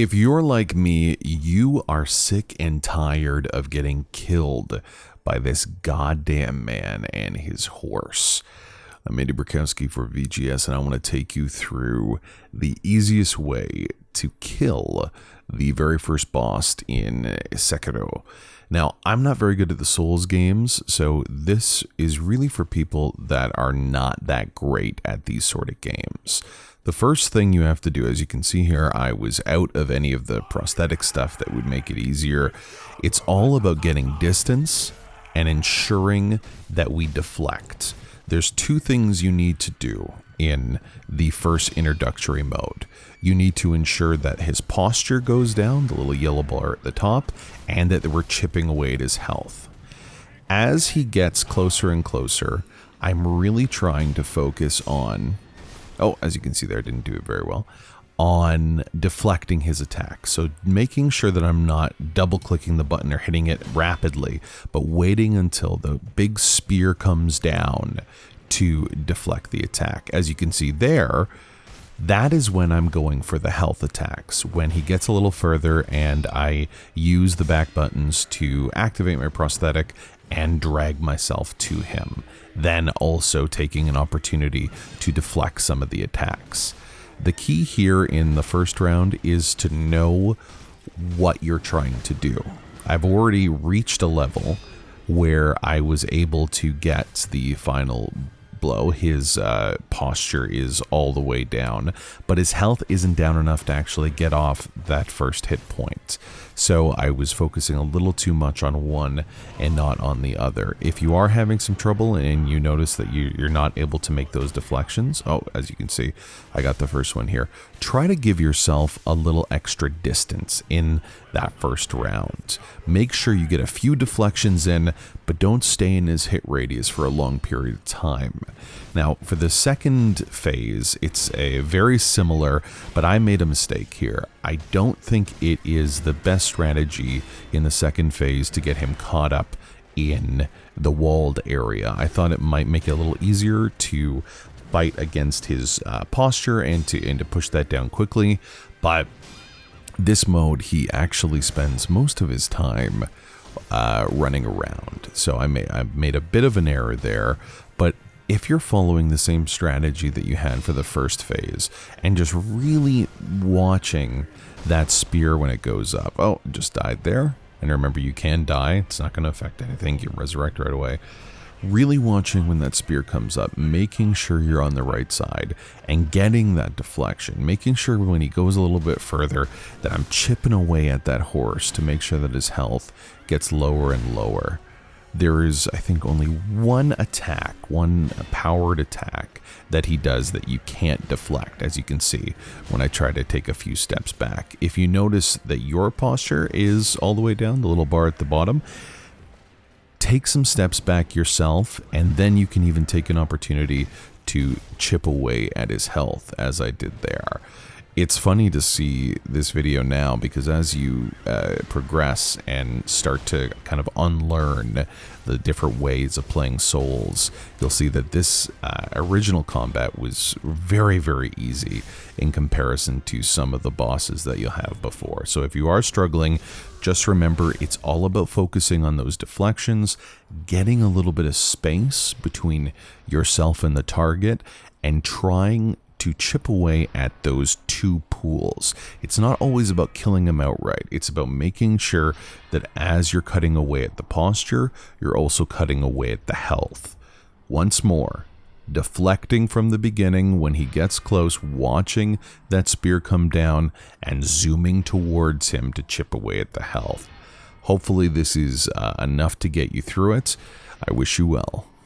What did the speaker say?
If you're like me, you are sick and tired of getting killed by this goddamn man and his horse. I'm Andy Borkowski for VGS, and I want to take you through the easiest way to kill the very first boss in Sekiro. Now, I'm not very good at the Souls games, so this is really for people that are not that great at these sort of games. The first thing you have to do, as you can see here, I was out of any of the prosthetic stuff that would make it easier. It's all about getting distance and ensuring that we deflect. There's two things you need to do in the first introductory mode. You need to ensure that his posture goes down, the little yellow bar at the top, and that we're chipping away at his health. As he gets closer and closer, I'm really trying to focus on, as you can see there, I didn't do it very well, on deflecting his attack. So making sure that I'm not double clicking the button or hitting it rapidly, but waiting until the big spear comes down to deflect the attack. As you can see there, that is when I'm going for the health attacks. When he gets a little further and I use the back buttons to activate my prosthetic and drag myself to him. Then also taking an opportunity to deflect some of the attacks. The key here in the first round is to know what you're trying to do. I've already reached a level where I was able to get the final blow. His posture is all the way down, but his health isn't down enough to actually get off that first hit point. So I was focusing a little too much on one and not on the other. If you are having some trouble and you notice that you're not able to make those deflections, as you can see, I got the first one here. Try to give yourself a little extra distance in that first round. Make sure you get a few deflections in, but don't stay in his hit radius for a long period of time. Now, for the second phase, it's a very similar, but I made a mistake here. I don't think it is the best strategy in the second phase to get him caught up in the walled area. I thought it might make it a little easier to fight against his posture and to push that down quickly, but this mode, he actually spends most of his time running around. So I made a bit of an error there, but if you're following the same strategy that you had for the first phase and just really watching that spear when it goes up. It just died there. And remember, you can die. It's not going to affect anything. You resurrect right away. Really watching when that spear comes up, making sure you're on the right side and getting that deflection, making sure when he goes a little bit further that I'm chipping away at that horse to make sure that his health gets lower and lower. There is, I think, only one attack, one powered attack that he does that you can't deflect, as you can see when I try to take a few steps back. If you notice that your posture is all the way down, the little bar at the bottom, take some steps back yourself, and then you can even take an opportunity to chip away at his health, as I did there. It's funny to see this video now because as you progress and start to kind of unlearn the different ways of playing Souls, you'll see that this original combat was very, very easy in comparison to some of the bosses that you'll have before. So if you are struggling, just remember it's all about focusing on those deflections, getting a little bit of space between yourself and the target, and trying to chip away at those two pools. It's not always about killing them outright. It's about making sure that as you're cutting away at the posture, you're also cutting away at the health. Once more, deflecting from the beginning when he gets close, watching that spear come down, and zooming towards him to chip away at the health. Hopefully this is enough to get you through it. I wish you well.